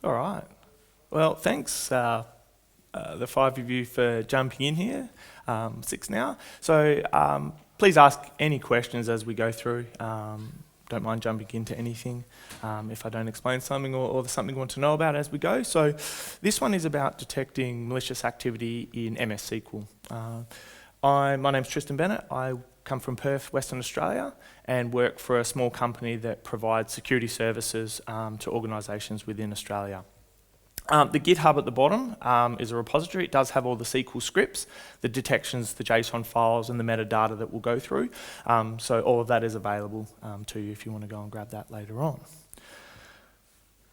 All right. Well, thanks, the five of you, for jumping in here. Six now. So please ask any questions as we go through. Don't mind jumping into anything if I don't explain something or there's something you want to know about as we go. So this one is about detecting malicious activity in MS-SQL. My name's Tristan Bennett. I come from Perth, Western Australia, and work for a small company that provides security services to organisations within Australia. The GitHub at the bottom is a repository. It does have all the SQL scripts, the detections, the JSON files, and the metadata that we'll go through. So all of that is available to you if you want to go and grab that later on.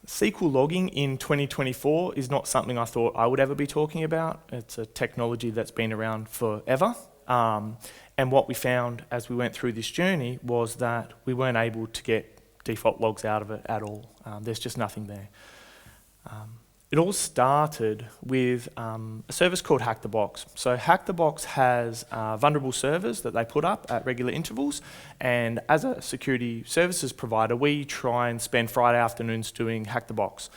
SQL logging in 2024 is not something I thought I would ever be talking about. It's a technology that's been around forever. And what we found as we went through this journey was that we weren't able to get default logs out of it at all. There's just nothing there. It all started with a service called Hack the Box. So Hack the Box has vulnerable servers that they put up at regular intervals, and as a security services provider, we try and spend Friday afternoons doing Hack the Box.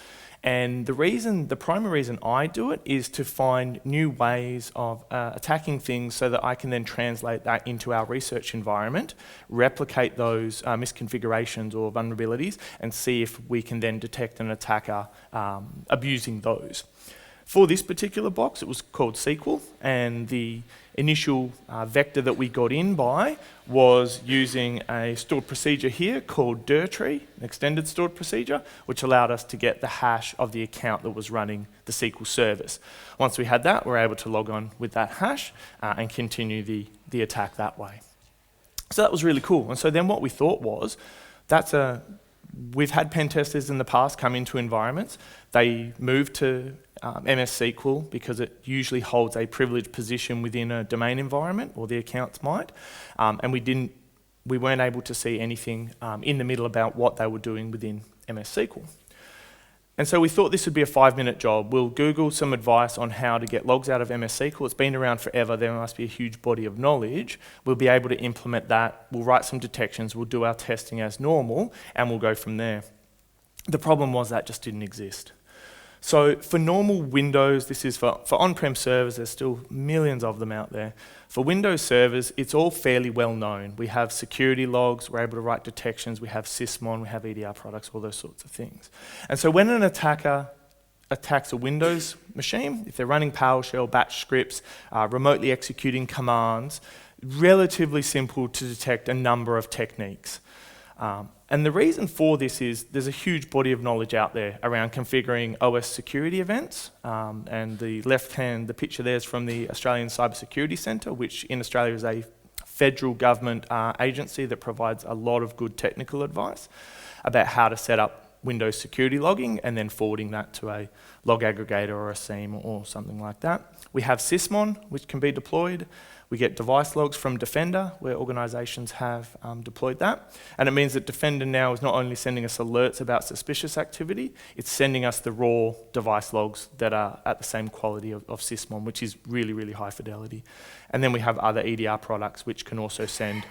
And the primary reason I do it is to find new ways of attacking things so that I can then translate that into our research environment, replicate those misconfigurations or vulnerabilities, and see if we can then detect an attacker abusing those. For this particular box, it was called SQL, and the initial vector that we got in by was using a stored procedure here called dirry, an extended stored procedure, which allowed us to get the hash of the account that was running the SQL service. Once we had that, we were able to log on with that hash and continue the attack that way. So that was really cool. And so then what we thought was, we've had pen testers in the past come into environments. They move to MS-SQL because it usually holds a privileged position within a domain environment, or the accounts might, and we weren't able to see anything in the middle about what they were doing within MS-SQL. And so we thought this would be a 5-minute job. We'll Google some advice on how to get logs out of MS-SQL. It's been around forever. There must be a huge body of knowledge. We'll be able to implement that. We'll write some detections. We'll do our testing as normal, and we'll go from there. The problem was that just didn't exist. So for normal Windows, this is for on-prem servers, there's still millions of them out there. For Windows servers, it's all fairly well known. We have security logs, we're able to write detections, we have sysmon, we have EDR products, all those sorts of things. And so when an attacker attacks a Windows machine, if they're running PowerShell, batch scripts, remotely executing commands, relatively simple to detect a number of techniques. And the reason for this is there's a huge body of knowledge out there around configuring OS security events. And the left-hand, the picture there is from the Australian Cybersecurity Centre, which in Australia is a federal government agency that provides a lot of good technical advice about how to set up Windows security logging and then forwarding that to a log aggregator or a SIEM or something like that. We have sysmon, which can be deployed. We get device logs from Defender, where organisations have deployed that. And it means that Defender now is not only sending us alerts about suspicious activity, it's sending us the raw device logs that are at the same quality of sysmon, which is really, really high fidelity. And then we have other EDR products which can also send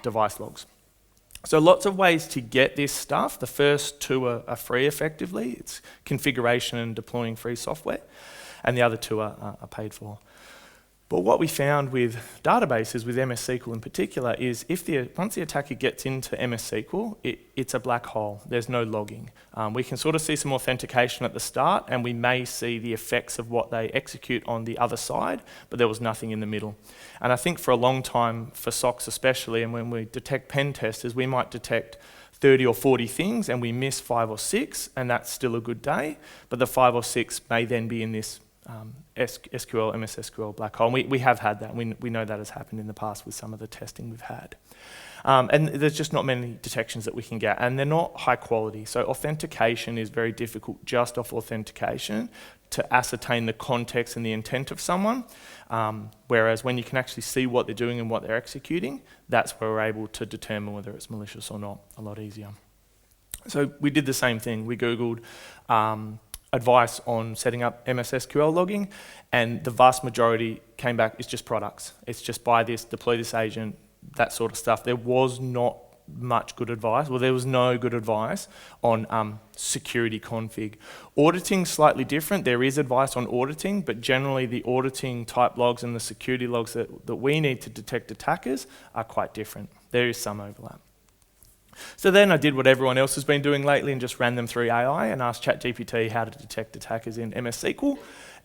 device logs. So lots of ways to get this stuff. The first two are free effectively. It's configuration and deploying free software. And the other two are paid for. But what we found with databases, with MS-SQL in particular, is once the attacker gets into MS-SQL, it's a black hole. There's no logging. We can sort of see some authentication at the start, and we may see the effects of what they execute on the other side, but there was nothing in the middle. And I think for a long time, for SOCs especially, and when we detect pen testers, we might detect 30 or 40 things, and we miss 5 or 6, and that's still a good day. But the 5 or 6 may then be in this SQL, MS-SQL black hole. We have had that. We know that has happened in the past with some of the testing we've had. And there's just not many detections that we can get, and they're not high quality. So authentication is very difficult just off authentication to ascertain the context and the intent of someone, whereas when you can actually see what they're doing and what they're executing, that's where we're able to determine whether it's malicious or not a lot easier. So we did the same thing. We Googled advice on setting up MS-SQL logging, and the vast majority came back, it's just products. It's just buy this, deploy this agent, that sort of stuff. There was not much good advice, well, there was no good advice on security config. Auditing's slightly different. There is advice on auditing, but generally the auditing type logs and the security logs that we need to detect attackers are quite different. There is some overlap. So then I did what everyone else has been doing lately and just ran them through AI and asked ChatGPT how to detect attackers in MS-SQL.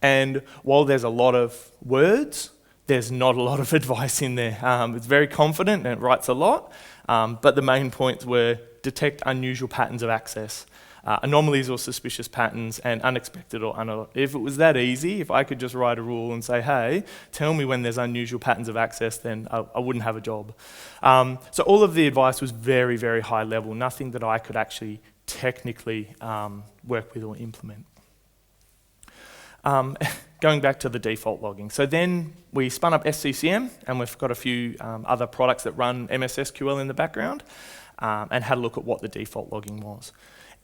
And while there's a lot of words, there's not a lot of advice in there. It's very confident and it writes a lot, but the main points were detect unusual patterns of access, anomalies or suspicious patterns, and unexpected or unalerted. If it was that easy, if I could just write a rule and say, hey, tell me when there's unusual patterns of access, then I wouldn't have a job. So all of the advice was very, very high level, nothing that I could actually technically work with or implement. Going back to the default logging. So then we spun up SCCM, and we've got a few other products that run MS-SQL in the background, and had a look at what the default logging was.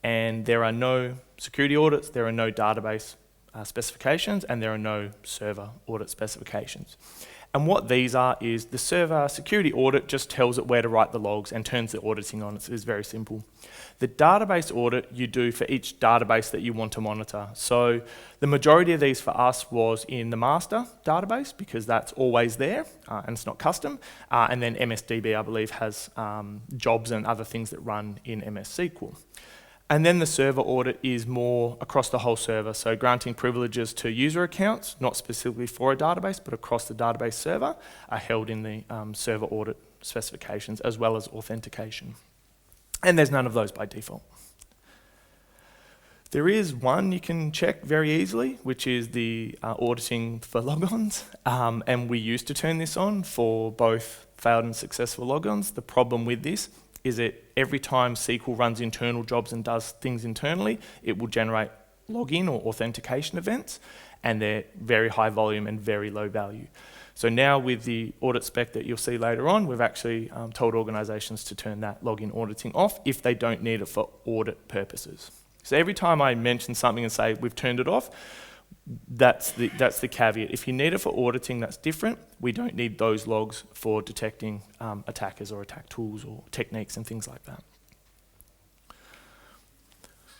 And there are no security audits, there are no database specifications, and there are no server audit specifications. And what these are is the server security audit just tells it where to write the logs and turns the auditing on. It's very simple. The database audit you do for each database that you want to monitor. So the majority of these for us was in the master database because that's always there and it's not custom. And then MSDB, I believe, has jobs and other things that run in MS-SQL. And then the server audit is more across the whole server, so granting privileges to user accounts, not specifically for a database, but across the database server, are held in the server audit specifications, as well as authentication. And there's none of those by default. There is one you can check very easily, which is the auditing for logons, and we used to turn this on for both failed and successful logons. The problem with this is that every time SQL runs internal jobs and does things internally, it will generate login or authentication events, and they're very high volume and very low value. So now with the audit spec that you'll see later on, we've actually told organisations to turn that login auditing off if they don't need it for audit purposes. So every time I mention something and say we've turned it off, that's the caveat. If you need it for auditing, that's different. We don't need those logs for detecting attackers or attack tools or techniques and things like that.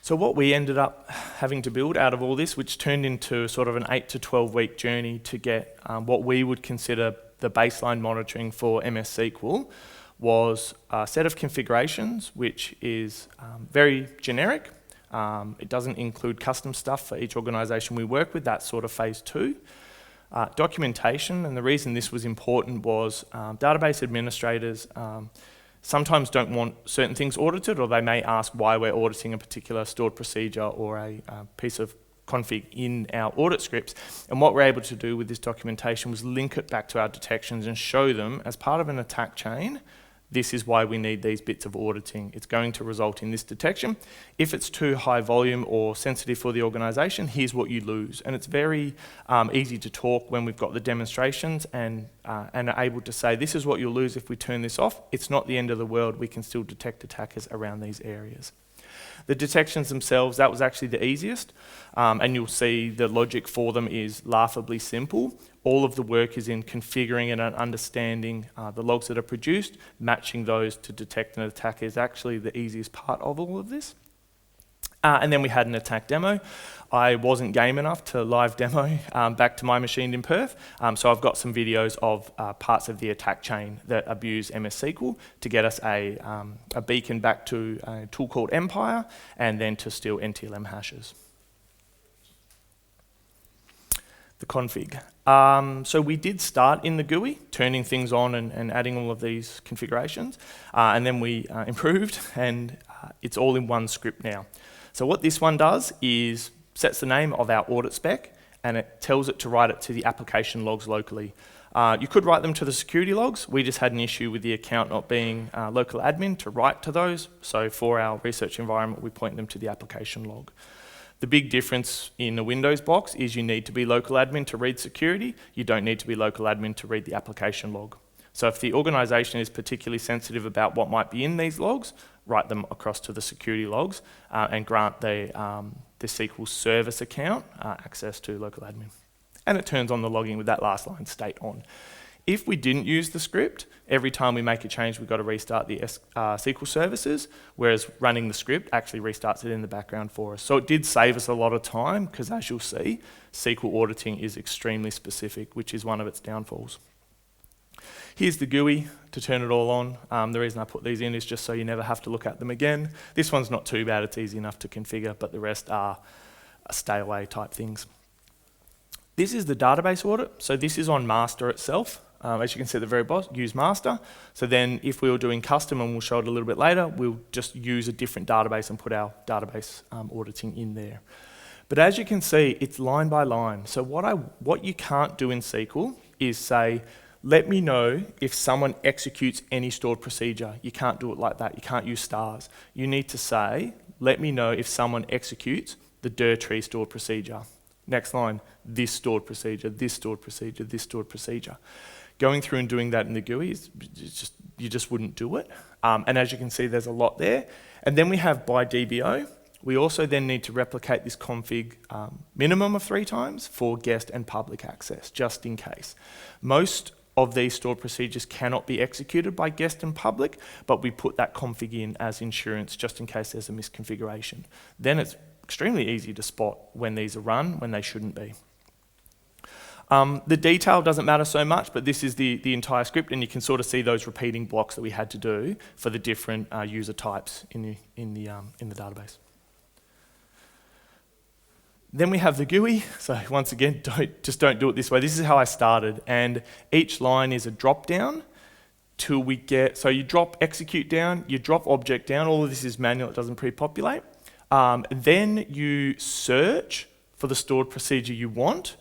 So what we ended up having to build out of all this, which turned into sort of an 8 to 12 week journey to get what we would consider the baseline monitoring for MS-SQL, was a set of configurations, which is very generic. It doesn't include custom stuff for each organisation we work with. That's sort of phase 2. Documentation, and the reason this was important was database administrators sometimes don't want certain things audited, or they may ask why we're auditing a particular stored procedure or a piece of config in our audit scripts. And what we're able to do with this documentation was link it back to our detections and show them as part of an attack chain, this is why we need these bits of auditing. It's going to result in this detection. If it's too high volume or sensitive for the organisation, here's what you lose. And it's very easy to talk when we've got the demonstrations and are able to say, this is what you'll lose if we turn this off. It's not the end of the world. We can still detect attackers around these areas. The detections themselves, that was actually the easiest. And you'll see the logic for them is laughably simple. All of the work is in configuring and understanding the logs that are produced. Matching those to detect an attack is actually the easiest part of all of this. And then we had an attack demo. I wasn't game enough to live demo back to my machine in Perth, so I've got some videos of parts of the attack chain that abuse MS-SQL to get us a beacon back to a tool called Empire, and then to steal NTLM hashes. The config. So we did start in the GUI, turning things on and adding all of these configurations, and then we improved, and it's all in one script now. So what this one does is sets the name of our audit spec, and it tells it to write it to the application logs locally. You could write them to the security logs. We just had an issue with the account not being local admin to write to those. So for our research environment, we point them to the application log. The big difference in the Windows box is you need to be local admin to read security. You don't need to be local admin to read the application log. So if the organisation is particularly sensitive about what might be in these logs, write them across to the security logs and grant the SQL service account access to local admin. And it turns on the logging with that last line state on. If we didn't use the script, every time we make a change, we've got to restart the SQL services, whereas running the script actually restarts it in the background for us. So it did save us a lot of time, because as you'll see, SQL auditing is extremely specific, which is one of its downfalls. Here's the GUI to turn it all on. The reason I put these in is just so you never have to look at them again. This one's not too bad, it's easy enough to configure, but the rest are stay away type things. This is the database audit. So this is on master itself. As you can see at the very bottom, use master. So then if we were doing custom, and we'll show it a little bit later, we'll just use a different database and put our database auditing in there. But as you can see, it's line by line. So what you can't do in SQL is say, let me know if someone executes any stored procedure. You can't do it like that. You can't use stars. You need to say, let me know if someone executes the dir tree stored procedure. Next line, this stored procedure, this stored procedure, this stored procedure. Going through and doing that in the GUI, you just wouldn't do it. And as you can see, there's a lot there. And then we have by DBO. We also then need to replicate this config minimum of 3 times for guest and public access, just in case. Most of these stored procedures cannot be executed by guest and public, but we put that config in as insurance just in case there's a misconfiguration. Then it's extremely easy to spot when these are run, when they shouldn't be. The detail doesn't matter so much, but this is the entire script, and you can sort of see those repeating blocks that we had to do for the different user types in the database. Then we have the GUI. So once again, don't do it this way. This is how I started, and each line is a drop down till we get, so you drop execute down, you drop object down, all of this is manual, it doesn't pre-populate. Then you search for the stored procedure you want,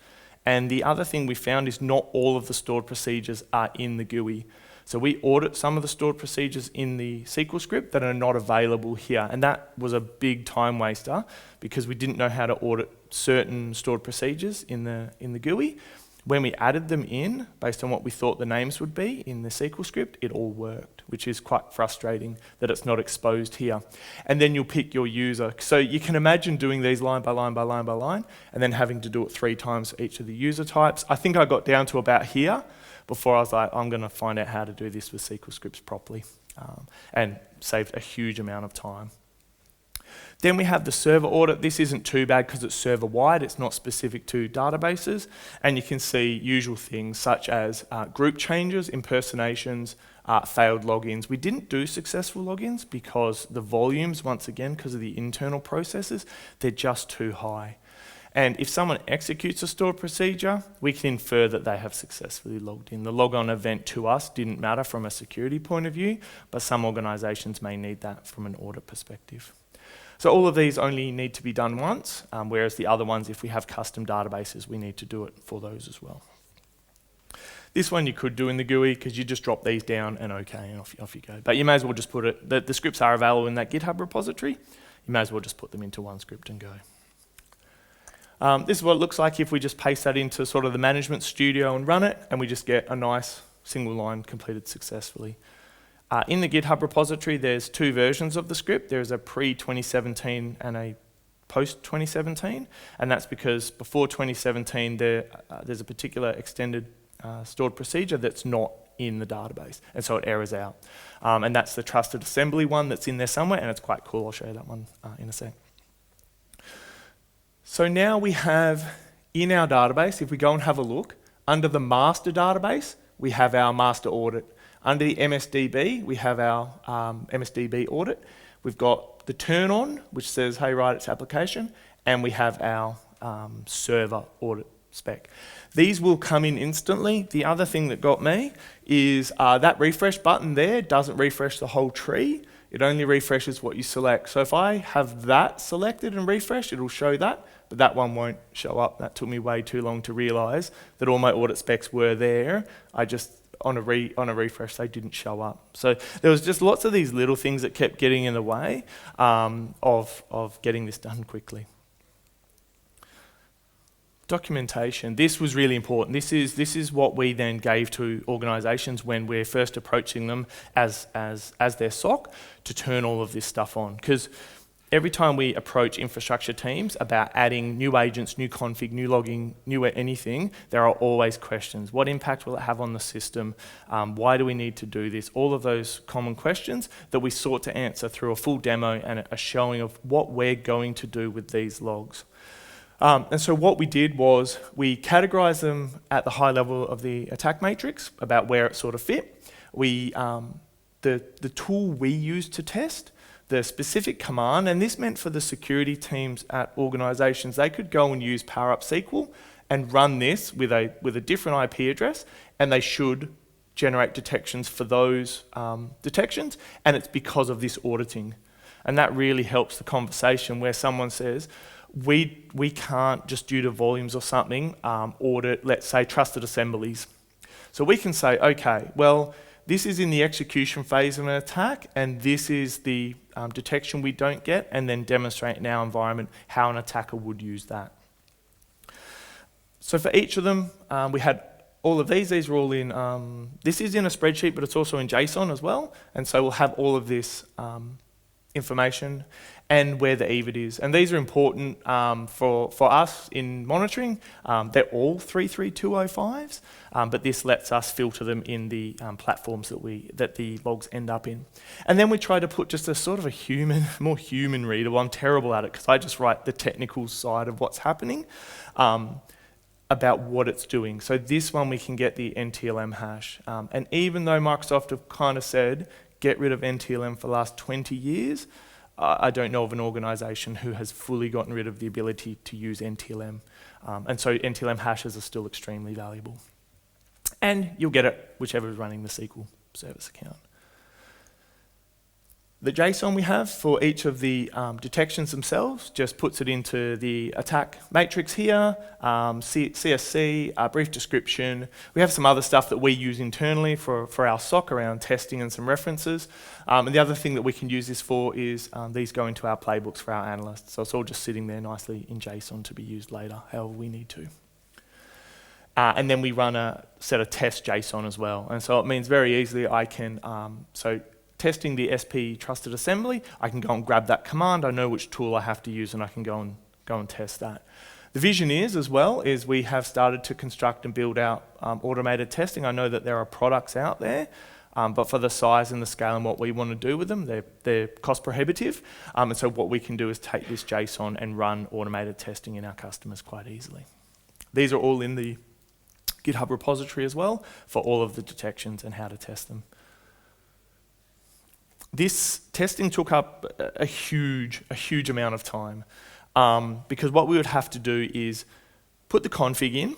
and the other thing we found is not all of the stored procedures are in the GUI. So we audit some of the stored procedures in the SQL script that are not available here, and that was a big time waster because we didn't know how to audit certain stored procedures in the GUI. When we added them in, based on what we thought the names would be in the SQL script, it all worked, which is quite frustrating that it's not exposed here. And then you'll pick your user. So you can imagine doing these line by line by line by line, and then having to do it 3 times for each of the user types. I think I got down to about here before I was like, I'm going to find out how to do this with SQL scripts properly, and saved a huge amount of time. Then we have the server audit. This isn't too bad because it's server-wide. It's not specific to databases. And you can see usual things such as group changes, impersonations, failed logins. We didn't do successful logins because the volumes, once again, because of the internal processes, they're just too high. And if someone executes a stored procedure, we can infer that they have successfully logged in. The logon event to us didn't matter from a security point of view, but some organizations may need that from an audit perspective. So all of these only need to be done once, whereas the other ones, if we have custom databases, we need to do it for those as well. This one you could do in the GUI because you just drop these down and okay, and off you go. But you may as well just put it, the scripts are available in that GitHub repository. You may as well just put them into one script and go. This is what it looks like if we just paste that into sort of the management studio and run it, and we just get a nice single line completed successfully. In the GitHub repository, there's 2 versions of the script. There's a pre-2017 and a post-2017, and that's because before 2017, there's a particular extended stored procedure that's not in the database, and so it errors out. And that's the trusted assembly one that's in there somewhere, and it's quite cool. I'll show you that one in a sec. So now we have in our database, if we go and have a look, under the master database, we have our master audit. Under the MSDB, we have our MSDB audit. We've got the turn on, which says, hey, write its application, and we have our server audit spec. These will come in instantly. The other thing that got me is that refresh button there doesn't refresh the whole tree. It only refreshes what you select. So if I have that selected and refreshed, it'll show that, but that one won't show up. That took me way too long to realize that all my audit specs were there. I just, on a refresh, they didn't show up. So there was just lots of these little things that kept getting in the way of getting this done quickly. Documentation. This was really important. This is what we then gave to organisations when we're first approaching them as their SOC to turn all of this stuff on. Because every time we approach infrastructure teams about adding new agents, new config, new logging, new anything, there are always questions. What impact will it have on the system? Why do we need to do this? All of those common questions that we sought to answer through a full demo and a showing of what we're going to do with these logs. And so what we did was we categorized them at the high level of the attack matrix about where it sort of fit. The tool we used to test, the specific command, and this meant for the security teams at organizations, they could go and use PowerUp SQL and run this with a different IP address, and they should generate detections for those detections, and it's because of this auditing. And that really helps the conversation where someone says, we can't, just due to volumes or something, audit, let's say, trusted assemblies. So we can say, okay, well, this is in the execution phase of an attack, and this is the detection we don't get, and then demonstrate in our environment how an attacker would use that. So for each of them, we had all of these. These are all in, this is in a spreadsheet, but it's also in JSON as well. And so we'll have all of this information and where the EVIT is. And these are important for us in monitoring. They're all 33205s, but this lets us filter them in the platforms that the logs end up in. And then we try to put just a sort of a more human reader. Well, I'm terrible at it because I just write the technical side of what's happening about what it's doing. So this one we can get the NTLM hash. And even though Microsoft have kind of said, get rid of NTLM for the last 20 years, I don't know of an organization who has fully gotten rid of the ability to use NTLM. And so NTLM hashes are still extremely valuable. And you'll get it whichever is running the SQL service account. The JSON we have for each of the detections themselves just puts it into the attack matrix here, CSC, a brief description. We have some other stuff that we use internally for our SOC around testing and some references. And the other thing that we can use this for is these go into our playbooks for our analysts. So it's all just sitting there nicely in JSON to be used later, however we need to. And then we run a set of test JSON as well. And so it means very easily I can, testing the SP trusted assembly, I can go and grab that command, I know which tool I have to use, and I can go and test that. The vision is, as well, is we have started to construct and build out automated testing. I know that there are products out there, but for the size and the scale and what we want to do with them, they're cost prohibitive. And so what we can do is take this JSON and run automated testing in our customers quite easily. These are all in the GitHub repository as well for all of the detections and how to test them. This testing took up a huge amount of time because what we would have to do is put the config in,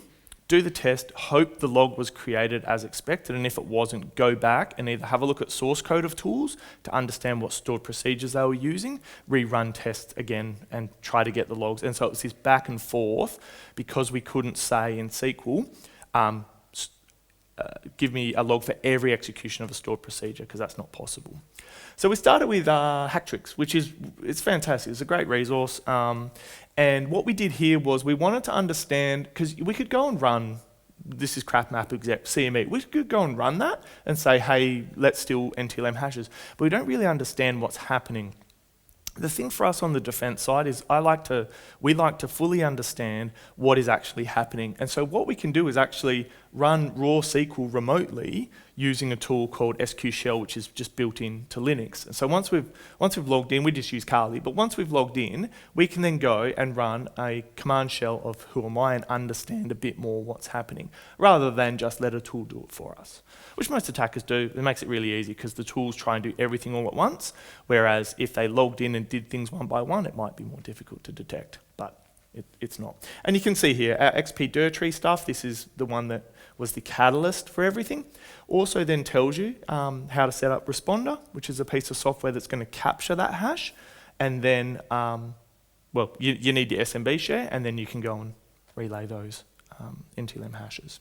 do the test, hope the log was created as expected, and if it wasn't, go back and either have a look at source code of tools to understand what stored procedures they were using, rerun tests again and try to get the logs. And so it was this back and forth because we couldn't say in SQL, give me a log for every execution of a stored procedure, because that's not possible. So we started with Hacktricks, which it's fantastic. It's a great resource. And what we did here was we wanted to understand, because we could go and run, this is crap map exec CME, we could go and run that and say, hey, let's steal NTLM hashes. But we don't really understand what's happening. The thing for us on the defense side is we like to fully understand what is actually happening. And so what we can do is actually run raw SQL remotely using a tool called SQL, which is just built into Linux. And so once we've logged in, we just use Kali, but once we've logged in, we can then go and run a command shell of who am I and understand a bit more what's happening, rather than just let a tool do it for us, which most attackers do. It makes it really easy because the tools try and do everything all at once, whereas if they logged in and did things one by one, it might be more difficult to detect, but it's not. And you can see here, our XP dirty stuff, this is the one that was the catalyst for everything. Also then tells you how to set up Responder, which is a piece of software that's going to capture that hash. And then, well, you need the SMB share, and then you can go and relay those NTLM hashes.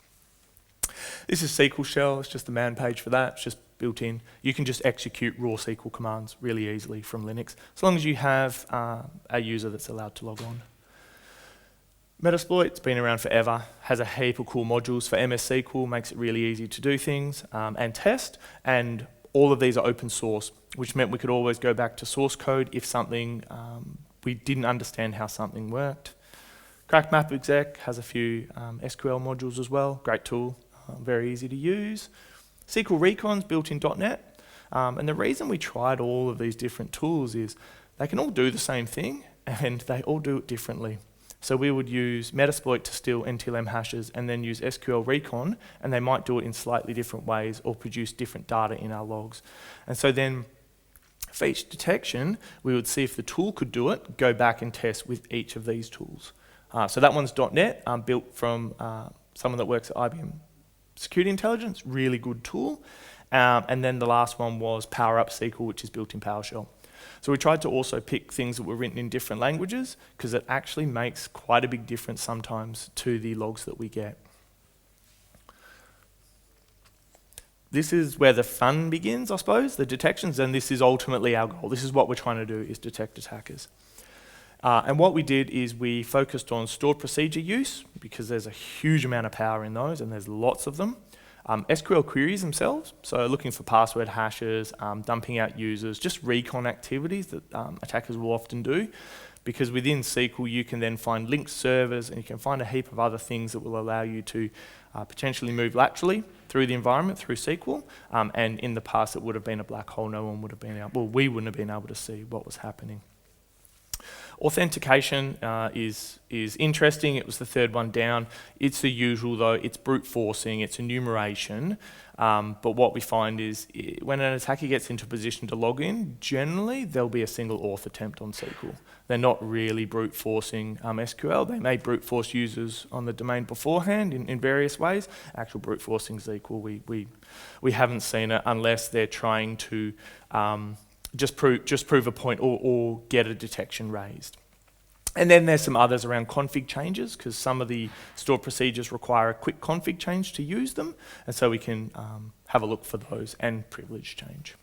This is SQL Shell, it's just the man page for that, it's just built in. You can just execute raw SQL commands really easily from Linux, as long as you have a user that's allowed to log on. Metasploit, it's been around forever, has a heap of cool modules for MS-SQL, makes it really easy to do things and test, and all of these are open source, which meant we could always go back to source code if something, we didn't understand how something worked. Crack Map Exec has a few SQL modules as well, great tool, very easy to use. SQL Recon's built in .NET, and the reason we tried all of these different tools is they can all do the same thing, and they all do it differently. So we would use Metasploit to steal NTLM hashes and then use SQL Recon, and they might do it in slightly different ways or produce different data in our logs. And so then for each detection, we would see if the tool could do it, go back and test with each of these tools. So that one's .NET, built from someone that works at IBM Security Intelligence, really good tool. And then the last one was PowerUp SQL, which is built in PowerShell. So we tried to also pick things that were written in different languages because it actually makes quite a big difference sometimes to the logs that we get. This is where the fun begins, I suppose, the detections, and this is ultimately our goal. This is what we're trying to do, is detect attackers. And what we did is we focused on stored procedure use because there's a huge amount of power in those and there's lots of them. SQL queries themselves, so looking for password hashes, dumping out users, just recon activities that attackers will often do, because within SQL you can then find linked servers and you can find a heap of other things that will allow you to potentially move laterally through the environment through SQL, and in the past it would have been a black hole. No one would have been able, well, we wouldn't have been able to see what was happening. Authentication is interesting. It was the third one down. It's the usual though. It's brute forcing. It's enumeration. But what we find is when an attacker gets into a position to log in, generally there'll be a single auth attempt on SQL. They're not really brute forcing SQL. They may brute force users on the domain beforehand in various ways. Actual brute forcing SQL, we haven't seen it unless they're trying to just prove a point or get a detection raised. And then there's some others around config changes, because some of the stored procedures require a quick config change to use them, and so we can have a look for those, and privilege change.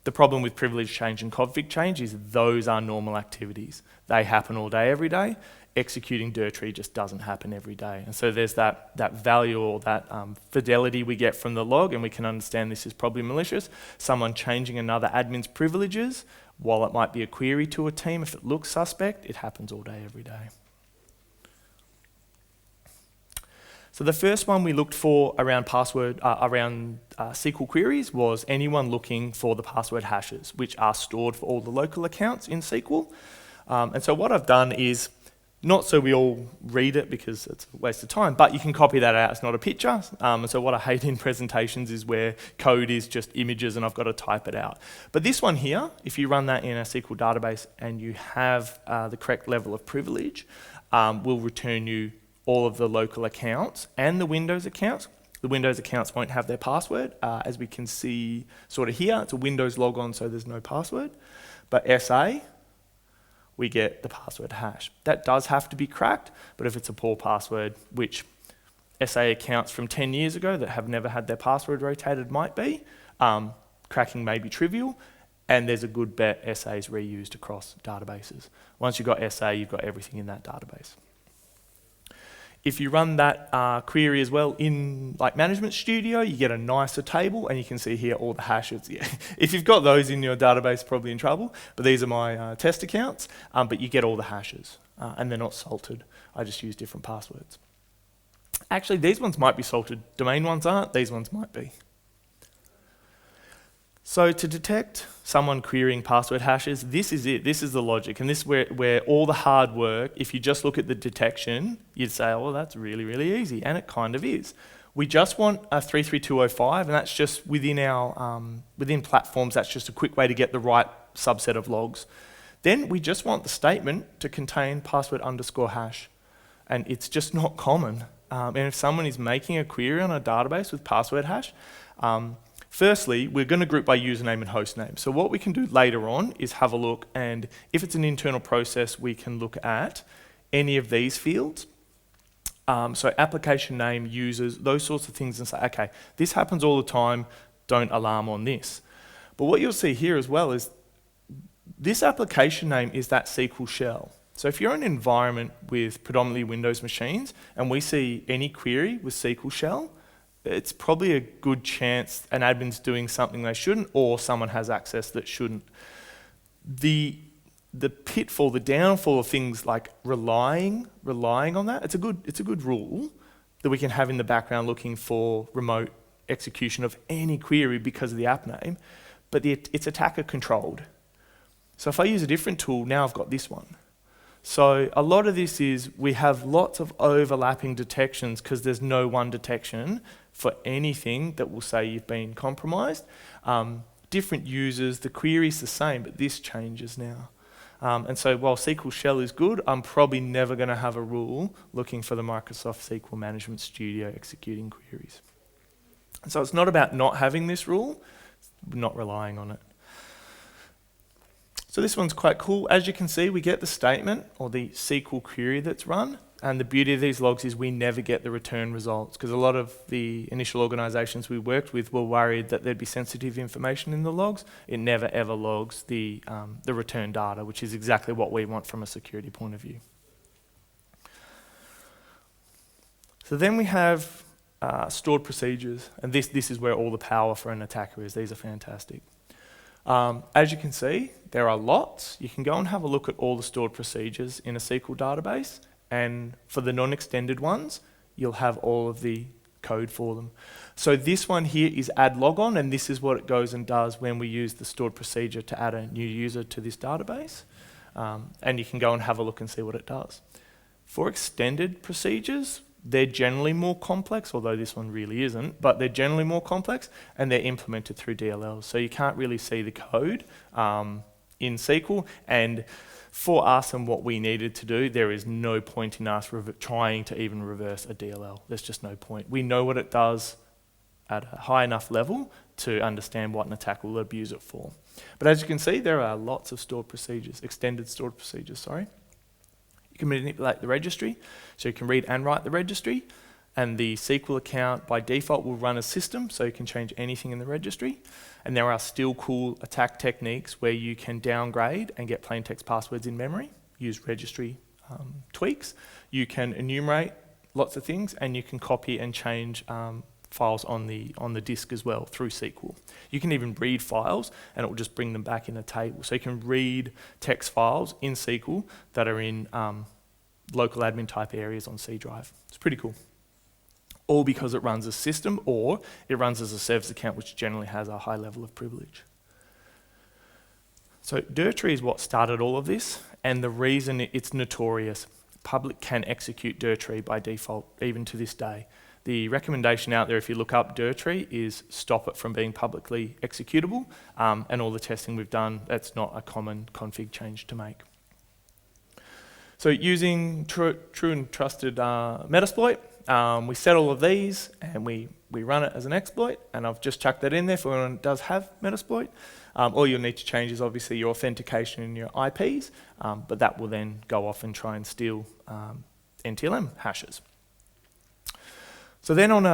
The problem with privilege change and config change is those are normal activities. They happen all day, every day. Executing dirty just doesn't happen every day. And so there's that value or that fidelity we get from the log, and we can understand this is probably malicious. Someone changing another admin's privileges, while it might be a query to a team, if it looks suspect, it happens all day, every day. So the first one we looked for around SQL queries was anyone looking for the password hashes, which are stored for all the local accounts in SQL. And so what I've done is, not so we all read it because it's a waste of time, but you can copy that out, it's not a picture. And so what I hate in presentations is where code is just images and I've got to type it out. But this one here, if you run that in a SQL database and you have the correct level of privilege, will return you all of the local accounts and the Windows accounts. The Windows accounts won't have their password. As we can see sort of here, it's a Windows logon, so there's no password. But SA, we get the password hash. That does have to be cracked, but if it's a poor password, which SA accounts from 10 years ago that have never had their password rotated might be, cracking may be trivial, and there's a good bet SA is reused across databases. Once you've got SA, you've got everything in that database. If you run that query as well in like Management Studio, you get a nicer table, and you can see here all the hashes. Yeah. If you've got those in your database, probably in trouble, but these are my test accounts, but you get all the hashes, and they're not salted. I just use different passwords. Actually, these ones might be salted. Domain ones aren't, these ones might be. So to detect someone querying password hashes, this is it, this is the logic, and this is where all the hard work, if you just look at the detection, you'd say, oh, well, that's really, really easy, and it kind of is. We just want a 33205, and that's just within our, within platforms, that's just a quick way to get the right subset of logs. Then we just want the statement to contain password underscore hash, and it's just not common. And if someone is making a query on a database with password hash, firstly, we're going to group by username and hostname. So what we can do later on is have a look, and if it's an internal process, we can look at any of these fields. So application name, users, those sorts of things, and say, okay, this happens all the time, don't alarm on this. But what you'll see here as well is this application name is that SQL shell. So if you're in an environment with predominantly Windows machines, and we see any query with SQL shell, it's probably a good chance an admin's doing something they shouldn't, or someone has access that shouldn't. The pitfall, the downfall of things like relying on that, it's a good rule that we can have in the background looking for remote execution of any query because of the app name, but it's attacker controlled. So if I use a different tool, now I've got this one. So a lot of this is we have lots of overlapping detections because there's no one detection for anything that will say you've been compromised. Different users, the query's the same, but this changes now. And so while SQL Shell is good, I'm probably never going to have a rule looking for the Microsoft SQL Management Studio executing queries. And so it's not about not having this rule, it's not relying on it. So this one's quite cool. As you can see, we get the statement or the SQL query that's run. And the beauty of these logs is we never get the return results because a lot of the initial organizations we worked with were worried that there'd be sensitive information in the logs. It never ever logs the return data, which is exactly what we want from a security point of view. So then we have stored procedures, and this is where all the power for an attacker is. These are fantastic. As you can see, there are lots. You can go and have a look at all the stored procedures in a SQL database, and for the non-extended ones, you'll have all of the code for them. So this one here is add logon, and this is what it goes and does when we use the stored procedure to add a new user to this database. And you can go and have a look and see what it does. For extended procedures, they're generally more complex, although this one really isn't, but they're generally more complex and they're implemented through DLLs. So you can't really see the code in SQL, and for us and what we needed to do, there is no point in us trying to even reverse a DLL. There's just no point. We know what it does at a high enough level to understand what an attacker will abuse it for. But as you can see, there are lots of stored procedures, extended stored procedures, sorry. You can manipulate the registry, so you can read and write the registry, and the SQL account by default will run a system, so you can change anything in the registry. And there are still cool attack techniques where you can downgrade and get plain text passwords in memory, use registry tweaks. You can enumerate lots of things, and you can copy and change files on the disk as well through SQL. You can even read files and it will just bring them back in a table. So you can read text files in SQL that are in local admin type areas on C drive. It's pretty cool. All because it runs a system or it runs as a service account, which generally has a high level of privilege. So dirty is what started all of this, and the reason it's notorious. Public can execute dirty by default, even to this day. The recommendation out there, if you look up dirty, is stop it from being publicly executable, and all the testing we've done, that's not a common config change to make. So using true and trusted Metasploit, we set all of these and we run it as an exploit, and I've just chucked that in there for anyone that does have Metasploit. All you'll need to change is obviously your authentication and your IPs, but that will then go off and try and steal NTLM hashes. So then on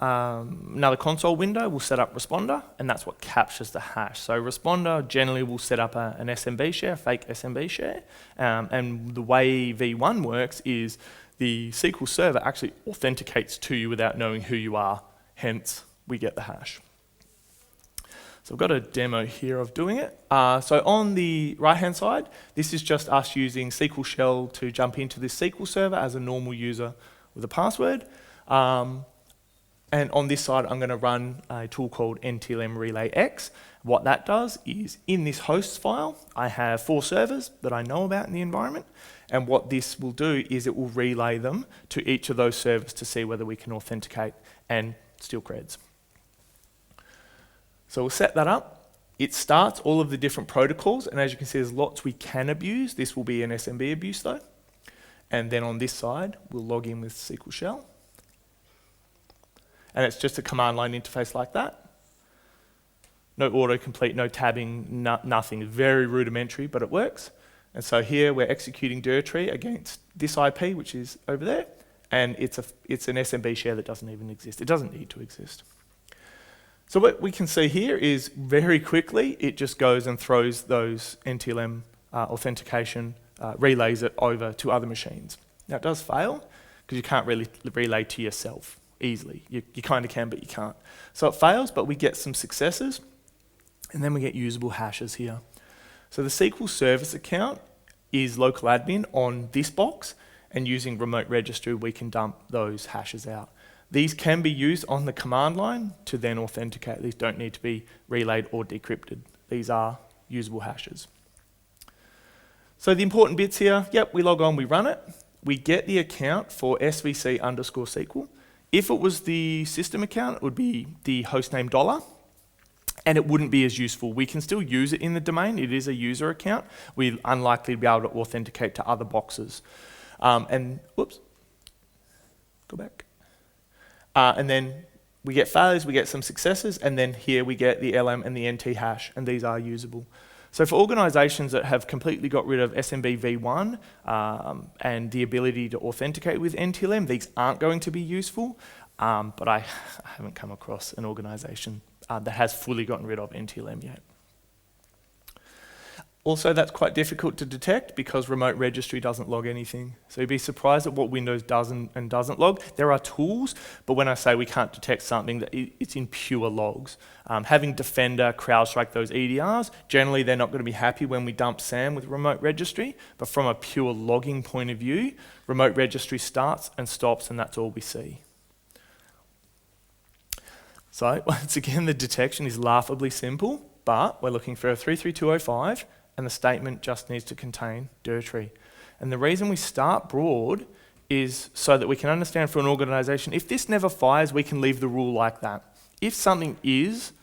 another console window, we'll set up Responder, and that's what captures the hash. So Responder generally will set up an SMB share, fake SMB share, and the way V1 works is the SQL server actually authenticates to you without knowing who you are, hence we get the hash. So I've got a demo here of doing it. So on the right-hand side, this is just us using SQL Shell to jump into this SQL server as a normal user with a password. And on this side, I'm going to run a tool called NTLM Relay X. What that does is in this hosts file, I have 4 servers that I know about in the environment. And what this will do is it will relay them to each of those servers to see whether we can authenticate and steal creds. So we'll set that up. It starts all of the different protocols, and as you can see, there's lots we can abuse. This will be an SMB abuse though. And then on this side, we'll log in with SQL Shell. And it's just a command line interface like that. No autocomplete, no tabbing, nothing. Very rudimentary, but it works. And so here we're executing dirty against this IP, which is over there, and it's an SMB share that doesn't even exist. It doesn't need to exist. So what we can see here is very quickly, it just goes and throws those NTLM authentication, relays it over to other machines. Now it does fail, because you can't really relay to yourself. easily. You kind of can, but you can't. So it fails, but we get some successes, and then we get usable hashes here. So the SQL service account is local admin on this box, and using remote registry, we can dump those hashes out. These can be used on the command line to then authenticate. These don't need to be relayed or decrypted. These are usable hashes. So the important bits here, yep, we log on, we run it. We get the account for svc_SQL. If it was the system account, it would be the hostname $, and it wouldn't be as useful. We can still use it in the domain. It is a user account. We're unlikely to be able to authenticate to other boxes. Whoops, go back. And then we get failures, we get some successes, and then here we get the LM and the NT hash, and these are usable. So for organisations that have completely got rid of SMB v1 and the ability to authenticate with NTLM, these aren't going to be useful, but I haven't come across an organisation that has fully gotten rid of NTLM yet. Also, that's quite difficult to detect because remote registry doesn't log anything. So you'd be surprised at what Windows does and doesn't log. There are tools, but when I say we can't detect something, it's in pure logs. Having Defender CrowdStrike those EDRs, generally they're not going to be happy when we dump SAM with remote registry, but from a pure logging point of view, remote registry starts and stops, and that's all we see. So once again, the detection is laughably simple, but we're looking for a 33205, and the statement just needs to contain dirty. And the reason we start broad is so that we can understand for an organisation, if this never fires, we can leave the rule like that. If something is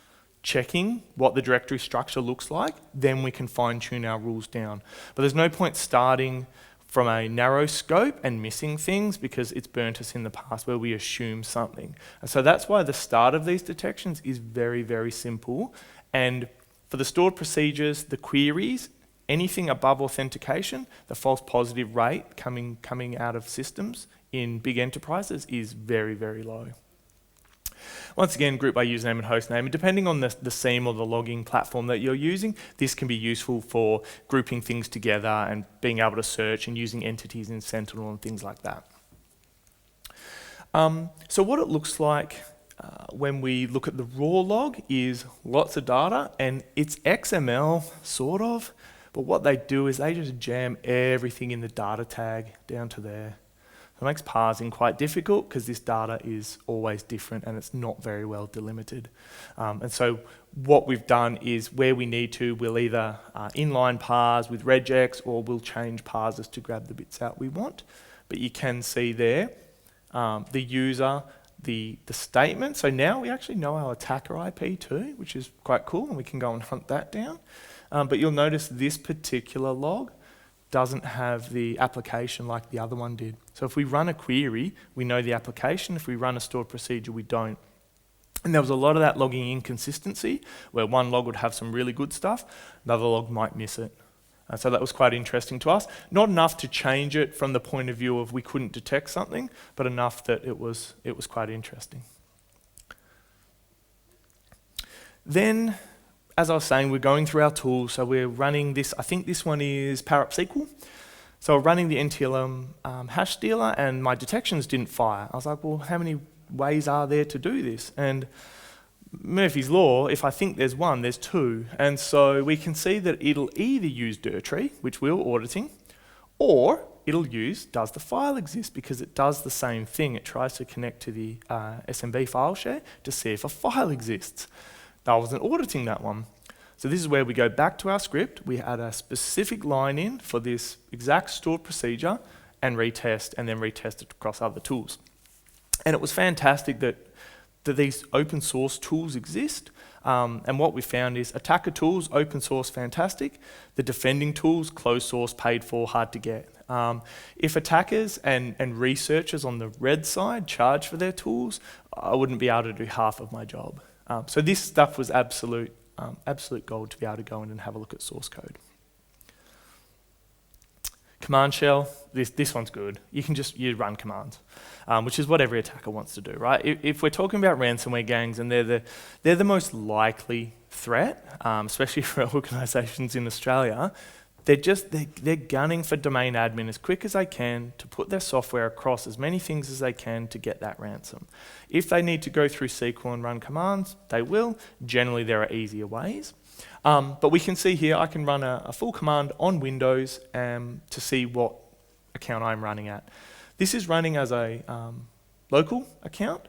checking what the directory structure looks like, then we can fine tune our rules down. But there's no point starting from a narrow scope and missing things because it's burnt us in the past where we assume something. And so that's why the start of these detections is very, very simple. And for the stored procedures, the queries, anything above authentication, the false positive rate coming out of systems in big enterprises is very, very low. Once again, group by username and hostname, and depending on the SIEM or the logging platform that you're using, this can be useful for grouping things together and being able to search and using entities in Sentinel and things like that. So what it looks like when we look at the raw log is lots of data, and it's XML, sort of, but what they do is they just jam everything in the data tag down to there. It makes parsing quite difficult because this data is always different and it's not very well delimited. And so what we've done is where we need to, we'll either inline parse with regex or we'll change parsers to grab the bits out we want. But you can see there the user, the statement. So now we actually know our attacker IP too, which is quite cool, and we can go and hunt that down. But you'll notice this particular log doesn't have the application like the other one did. So if we run a query, we know the application. If we run a stored procedure, we don't. And there was a lot of that logging inconsistency where one log would have some really good stuff, another log might miss it. So that was quite interesting to us. Not enough to change it from the point of view of we couldn't detect something, but enough that it was quite interesting. Then, as I was saying, we're going through our tools. So we're running this, I think this one is PowerUp-SQL. So we're running the NTLM hash stealer, and my detections didn't fire. I was like, well, how many ways are there to do this? And Murphy's Law, if I think there's one, there's two. And so we can see that it'll either use dirty, which we're auditing, or it'll use does the file exist, because it does the same thing. It tries to connect to the SMB file share to see if a file exists. I wasn't auditing that one. So this is where we go back to our script. We add a specific line in for this exact stored procedure and retest, and then retest it across other tools. And it was fantastic that these open source tools exist. And what we found is attacker tools, open source, fantastic. The defending tools, closed source, paid for, hard to get. If attackers and researchers on the red side charge for their tools, I wouldn't be able to do half of my job. So this stuff was absolute gold to be able to go in and have a look at source code. Command shell, this one's good. You run commands, which is what every attacker wants to do, right? If we're talking about ransomware gangs, and they're the most likely threat, especially for organisations in Australia, they're gunning for domain admin as quick as they can to put their software across as many things as they can to get that ransom. If they need to go through SQL and run commands, they will. Generally, there are easier ways. But we can see here, I can run a full command on Windows to see what account I'm running at. This is running as a local account,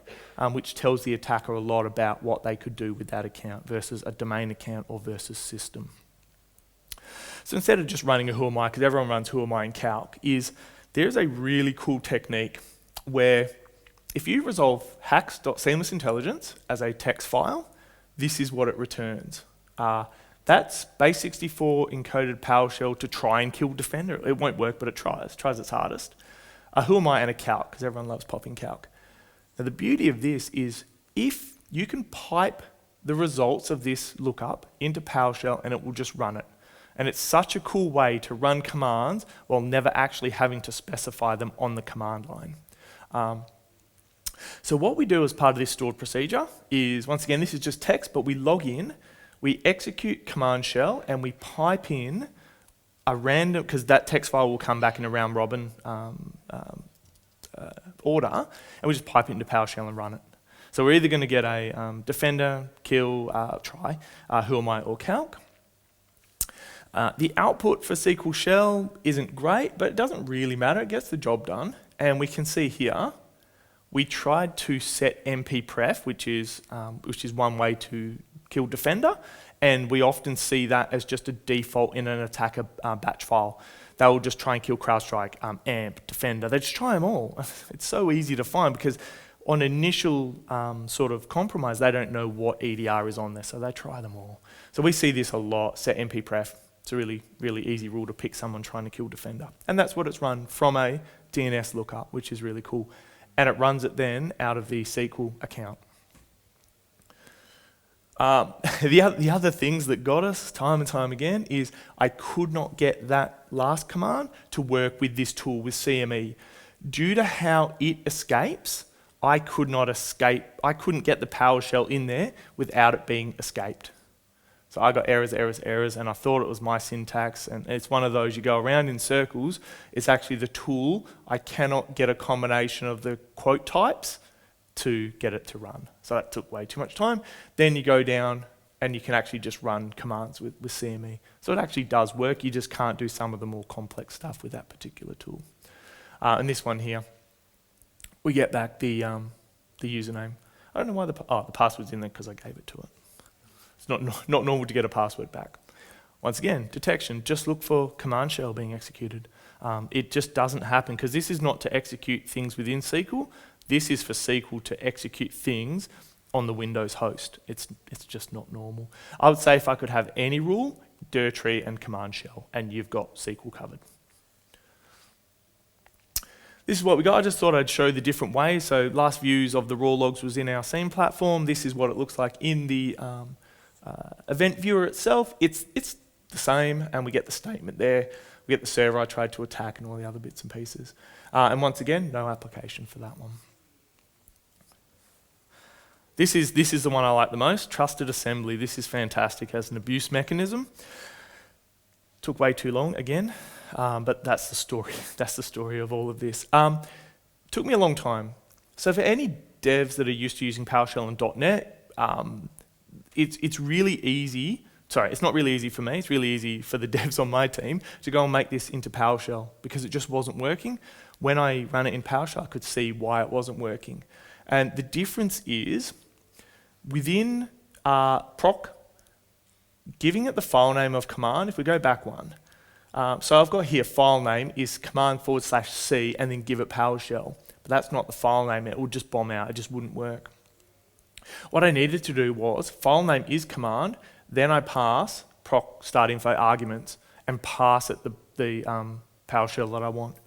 which tells the attacker a lot about what they could do with that account versus a domain account or versus system. So instead of just running a who am I, because everyone runs who am I in calc, there's a really cool technique where if you resolve hacks.seamlessintelligence as a text file, this is what it returns. That's base64 encoded PowerShell to try and kill Defender. It won't work, but it tries its hardest. Who am I and a calc, because everyone loves popping calc. Now the beauty of this is if you can pipe the results of this lookup into PowerShell and it will just run it. And it's such a cool way to run commands while never actually having to specify them on the command line. So what we do as part of this stored procedure is, once again, this is just text, but we log in, we execute command shell, and we pipe in a random, because that text file will come back in a round robin order, and we just pipe it into PowerShell and run it. So we're either going to get a defender, kill, try, who am I, or calc. The output for SQL Shell isn't great, but it doesn't really matter. It gets the job done. And we can see here, we tried to set MP-pref, which is one way to kill Defender, and we often see that as just a default in an attacker batch file. They will just try and kill CrowdStrike, AMP, Defender. They just try them all. It's so easy to find because on initial sort of compromise, they don't know what EDR is on there, so they try them all. So we see this a lot, set MP-pref. It's a really, really easy rule to pick someone trying to kill Defender. And that's what it's run from a DNS lookup, which is really cool. And it runs it then out of the SQL account. The other things that got us time and time again is I could not get that last command to work with this tool, with CME. Due to how it escapes, I couldn't get the PowerShell in there without it being escaped. So I got errors, and I thought it was my syntax, and it's one of those you go around in circles. It's actually the tool. I cannot get a combination of the quote types to get it to run. So that took way too much time. Then you go down and you can actually just run commands with CME. So it actually does work. You just can't do some of the more complex stuff with that particular tool. And this one here, we get back the username. I don't know why the password's in there because I gave it to it. It's not normal to get a password back. Once again, detection, just look for command shell being executed. It just doesn't happen because this is not to execute things within SQL. This is for SQL to execute things on the Windows host. It's just not normal. I would say if I could have any rule, dirty and command shell, and you've got SQL covered. This is what we got. I just thought I'd show the different ways. So last views of the raw logs was in our scene platform. This is what it looks like in the event viewer itself. It's the same, and we get the statement there. We get the server I tried to attack and all the other bits and pieces. And once again, no application for that one. This is the one I like the most, trusted assembly. This is fantastic as an abuse mechanism. Took way too long again, but that's the story. That's the story of all of this. Took me a long time. So for any devs that are used to using PowerShell and .NET, it's really easy. Sorry, it's not really easy for me. It's really easy for the devs on my team to go and make this into PowerShell because it just wasn't working. When I ran it in PowerShell, I could see why it wasn't working. And the difference is within proc, giving it the file name of command, if we go back one. So I've got here file name is command/C and then give it PowerShell. But that's not the file name. It would just bomb out. It just wouldn't work. What I needed to do was file name is command, then I pass proc start info arguments and pass it the PowerShell that I want.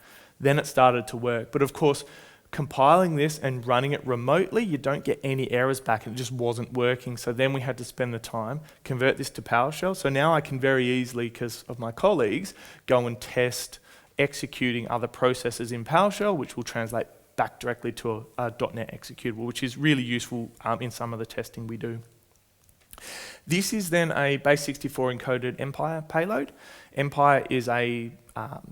Then it started to work. But of course, compiling this and running it remotely, you don't get any errors back. It just wasn't working. So then we had to spend the time, convert this to PowerShell. So now I can very easily, because of my colleagues, go and test executing other processes in PowerShell, which will translate back directly to a .NET executable, which is really useful in some of the testing we do. This is then a base64 encoded Empire payload. Empire is a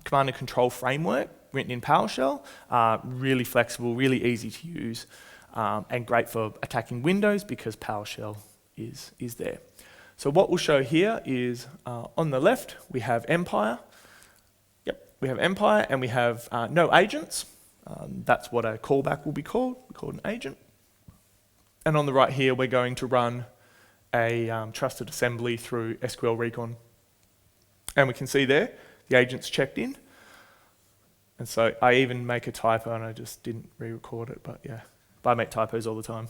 command and control framework written in PowerShell, really flexible, really easy to use, and great for attacking Windows because PowerShell is there. So what we'll show here is on the left, we have Empire. Yep, we have Empire and we have no agents. That's what a callback will be called. We call it an agent. And on the right here, we're going to run a trusted assembly through SQL Recon. And we can see there, the agent's checked in. And so I even make a typo and I just didn't re-record it, but yeah, I make typos all the time.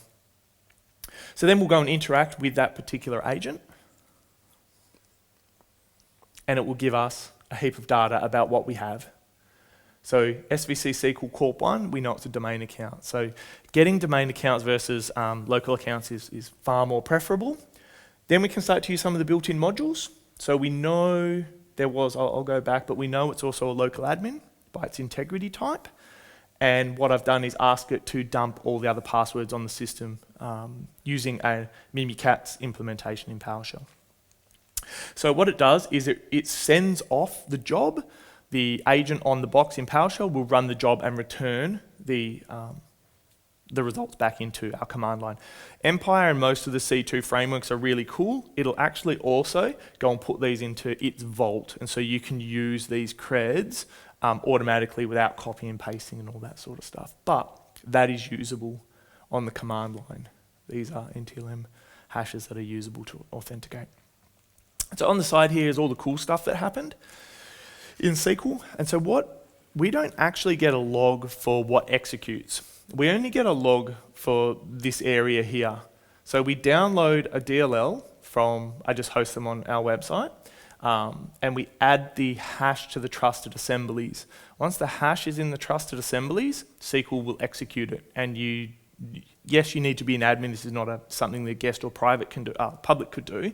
So then we'll go and interact with that particular agent. And it will give us a heap of data about what we have. So SVC SQL Corp 1, we know it's a domain account. So getting domain accounts versus local accounts is far more preferable. Then we can start to use some of the built-in modules. So we know there was, I'll go back, but we know it's also a local admin by its integrity type. And what I've done is ask it to dump all the other passwords on the system using a Mimikatz implementation in PowerShell. So what it does is it sends off the job. The agent on the box in PowerShell will run the job and return the results back into our command line. Empire and most of the C2 frameworks are really cool. It'll actually also go and put these into its vault, and so you can use these creds automatically without copying and pasting and all that sort of stuff. But that is usable on the command line. These are NTLM hashes that are usable to authenticate. So on the side here is all the cool stuff that happened in SQL. And so we don't actually get a log for what executes. We only get a log for this area here. So we download a DLL from, I just host them on our website, and we add the hash to the trusted assemblies. Once the hash is in the trusted assemblies, SQL will execute it. And yes, you need to be an admin. This is not something that guest or private can do, public could do.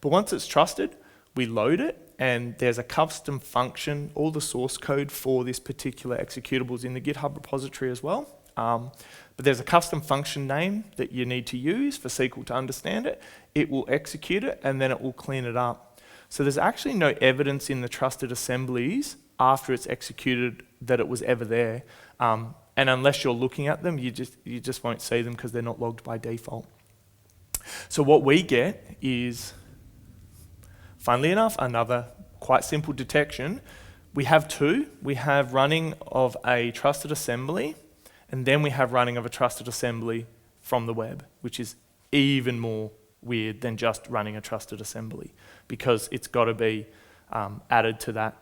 But once it's trusted, we load it, and there's a custom function. All the source code for this particular executable is in the GitHub repository as well. But there's a custom function name that you need to use for SQL to understand it. It will execute it, and then it will clean it up. So there's actually no evidence in the trusted assemblies after it's executed that it was ever there. And unless you're looking at them, you just won't see them because they're not logged by default. So what we get is, funnily enough, another quite simple detection. We have two. We have running of a trusted assembly, and then we have running of a trusted assembly from the web, which is even more weird than just running a trusted assembly, because it's got to be added to that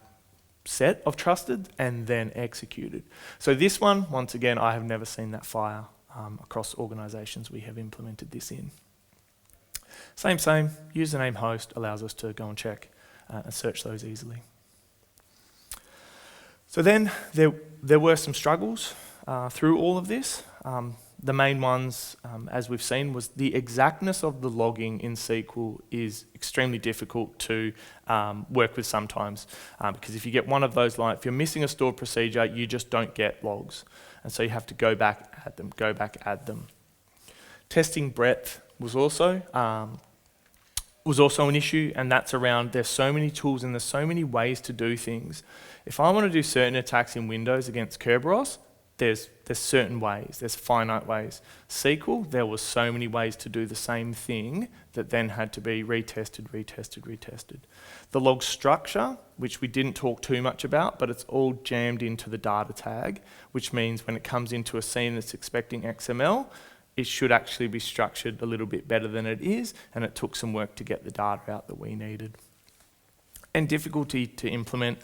set of trusted and then executed. So this one, once again, I have never seen that fire across organizations we have implemented this in. Same, username host allows us to go and check and search those easily. So then there were some struggles through all of this. The main ones, as we've seen, was the exactness of the logging in SQL is extremely difficult to work with sometimes, because if you get one of those, like if you're missing a stored procedure, you just don't get logs. And so you have to go back, add them. Testing breadth was also an issue, and that's around there's so many tools and there's so many ways to do things. If I want to do certain attacks in Windows against Kerberos, there's certain ways, there's finite ways. SQL, there was so many ways to do the same thing that then had to be retested. The log structure, which we didn't talk too much about, but it's all jammed into the data tag, which means when it comes into a scene that's expecting XML, it should actually be structured a little bit better than it is, and it took some work to get the data out that we needed. And difficulty to implement.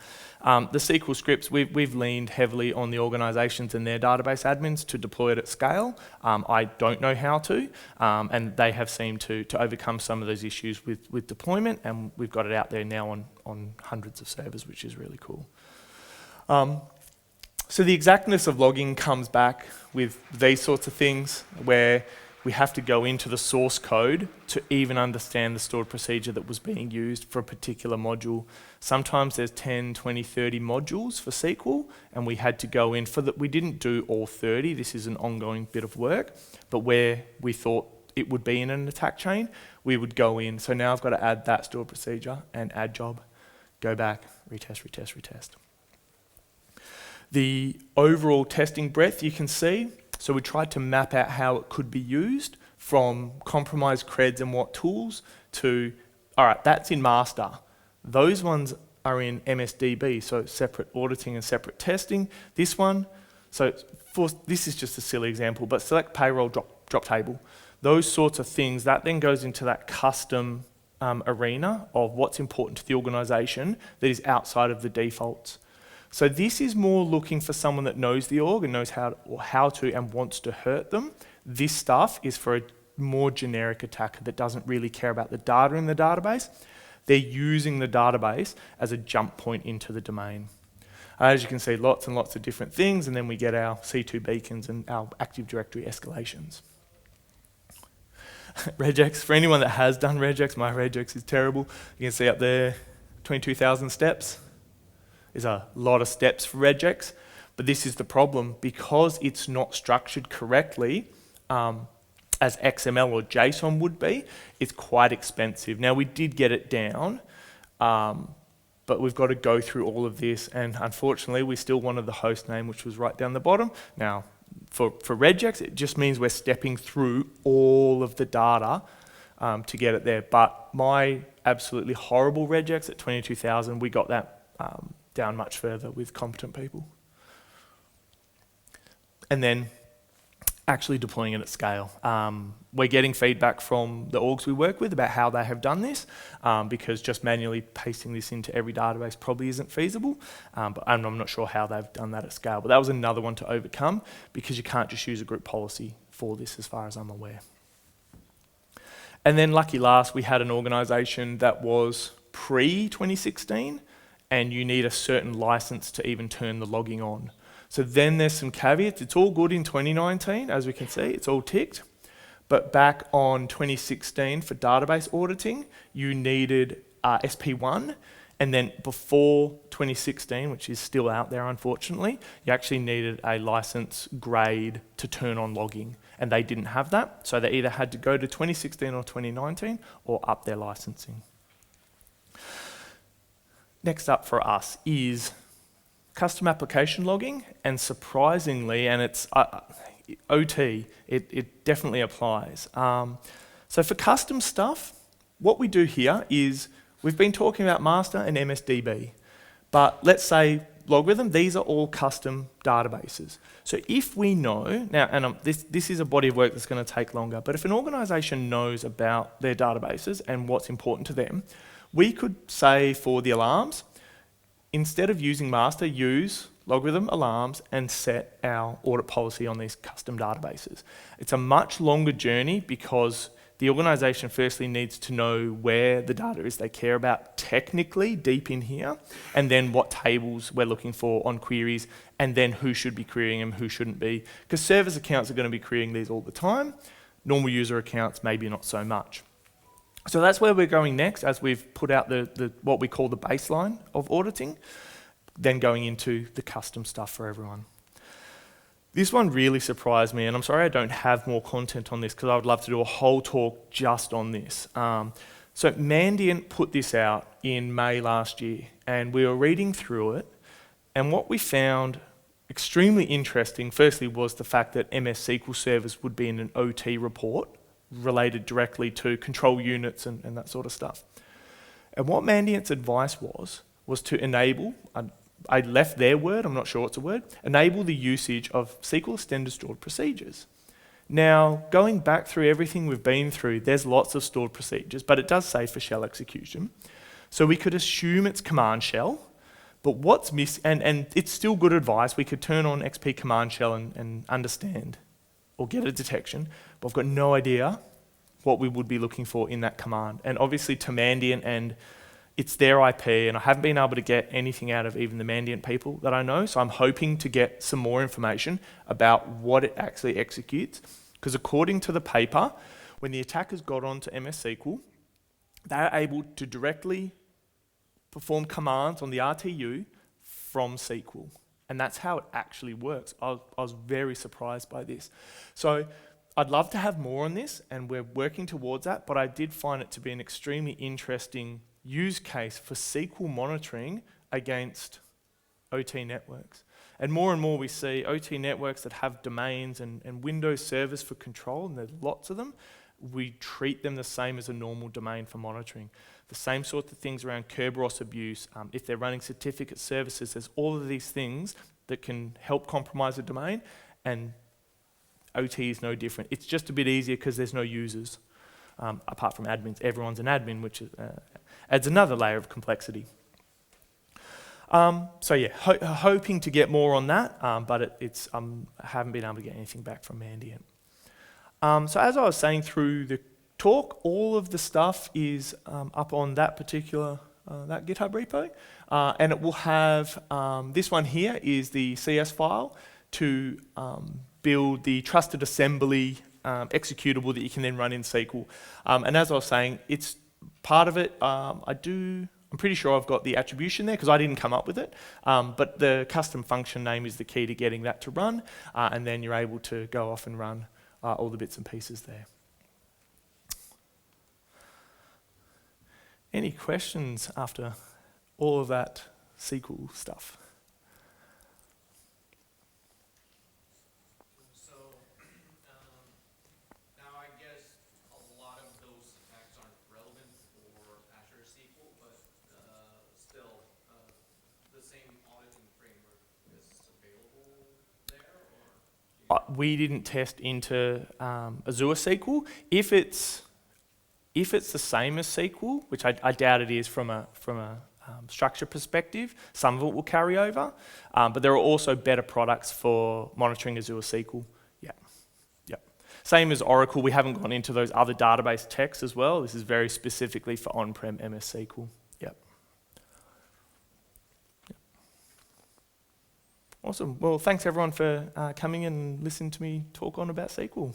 The SQL scripts, we've leaned heavily on the organisations and their database admins to deploy it at scale. I don't know how to, and they have seemed to overcome some of those issues with deployment, and we've got it out there now on hundreds of servers, which is really cool. So the exactness of logging comes back with these sorts of things where we have to go into the source code to even understand the stored procedure that was being used for a particular module. Sometimes there's 10, 20, 30 modules for SQL, and we had to go in for that. We didn't do all 30. This is an ongoing bit of work, but where we thought it would be in an attack chain, we would go in. So now I've got to add that stored procedure and add job, go back, retest, retest, retest. The overall testing breadth you can see, so we tried to map out how it could be used from compromised creds and what tools to, all right, that's in master. Those ones are in MSDB, so separate auditing and separate testing. This one, so this is just a silly example, but select payroll drop table. Those sorts of things, that then goes into that custom arena of what's important to the organisation that is outside of the defaults. So this is more looking for someone that knows the org and knows how to and wants to hurt them. This stuff is for a more generic attacker that doesn't really care about the data in the database. They're using the database as a jump point into the domain. As you can see, lots and lots of different things, and then we get our C2 beacons and our Active Directory escalations. regex, for anyone that has done regex, my regex is terrible. You can see up there, 22,000 steps. There's a lot of steps for regex, but this is the problem. Because it's not structured correctly, as XML or JSON would be, it's quite expensive. Now, we did get it down, but we've got to go through all of this, and unfortunately, we still wanted the host name, which was right down the bottom. Now, for regex, it just means we're stepping through all of the data to get it there. But my absolutely horrible regex at 22,000, we got that down much further with competent people. And then actually deploying it at scale. We're getting feedback from the orgs we work with about how they have done this, because just manually pasting this into every database probably isn't feasible, but I'm not sure how they've done that at scale. But that was another one to overcome, because you can't just use a group policy for this as far as I'm aware. And then lucky last, we had an organisation that was pre-2016, and you need a certain license to even turn the logging on. So then there's some caveats. It's all good in 2019, as we can see, it's all ticked. But back on 2016 for database auditing, you needed SP1, and then before 2016, which is still out there unfortunately, you actually needed a license grade to turn on logging, and they didn't have that. So they either had to go to 2016 or 2019 or up their licensing. Next up for us is custom application logging, and surprisingly, and it's OT, it definitely applies. So for custom stuff, what we do here is, we've been talking about master and MSDB, but let's say logarithm, these are all custom databases. So if we know, now, and this is a body of work that's going to take longer, but if an organisation knows about their databases and what's important to them, we could say for the alarms, instead of using master, use logarithm alarms and set our audit policy on these custom databases. It's a much longer journey because the organisation firstly needs to know where the data is they care about technically deep in here, and then what tables we're looking for on queries, and then who should be querying them, who shouldn't be. Because service accounts are going to be querying these all the time. Normal user accounts, maybe not so much. So that's where we're going next, as we've put out the what we call the baseline of auditing, then going into the custom stuff for everyone. This one really surprised me, and I'm sorry I don't have more content on this because I would love to do a whole talk just on this. So Mandiant put this out in May last year, and we were reading through it, and what we found extremely interesting, firstly, was the fact that MS-SQL servers would be in an OT report related directly to control units and that sort of stuff. And what Mandiant's advice was to enable, I left their word, I'm not sure it's a word, enable the usage of SQL extended stored procedures. Now, going back through everything we've been through, there's lots of stored procedures, but it does say for shell execution. So we could assume it's command shell, but what's missing, and it's still good advice, we could turn on XP command shell and understand or get a detection, but I've got no idea what we would be looking for in that command. And obviously to Mandiant, and it's their IP, and I haven't been able to get anything out of even the Mandiant people that I know, so I'm hoping to get some more information about what it actually executes, because according to the paper, when the attackers got onto MS-SQL, they're able to directly perform commands on the RTU from SQL. And that's how it actually works. I was very surprised by this. So I'd love to have more on this, and we're working towards that, but I did find it to be an extremely interesting use case for SQL monitoring against OT networks. And more we see OT networks that have domains and Windows servers for control, and there's lots of them. We treat them the same as a normal domain for monitoring. The same sorts of things around Kerberos abuse. If they're running certificate services, there's all of these things that can help compromise a domain, and OT is no different. It's just a bit easier because there's no users, apart from admins. Everyone's an admin, which adds another layer of complexity. So yeah, hoping to get more on that, but I haven't been able to get anything back from Mandy yet. So as I was saying through the talk, all of the stuff is up on that particular that GitHub repo, and it will have this one here is the CS file to build the trusted assembly executable that you can then run in SQL. And as I was saying, it's part of it. I'm pretty sure I've got the attribution there because I didn't come up with it, but the custom function name is the key to getting that to run, and then you're able to go off and run all the bits and pieces there. Any questions after all of that SQL stuff? So now I guess a lot of those attacks aren't relevant for Azure SQL, but still the same auditing framework is available there, or? We didn't test into Azure SQL. If it's the same as SQL, which I doubt it is from a structure perspective, some of it will carry over. But there are also better products for monitoring Azure SQL. Yeah. Same as Oracle, we haven't gone into those other database techs as well. This is very specifically for on-prem MS-SQL. Yep. Awesome. Well, thanks everyone for coming and listening to me talk on about SQL.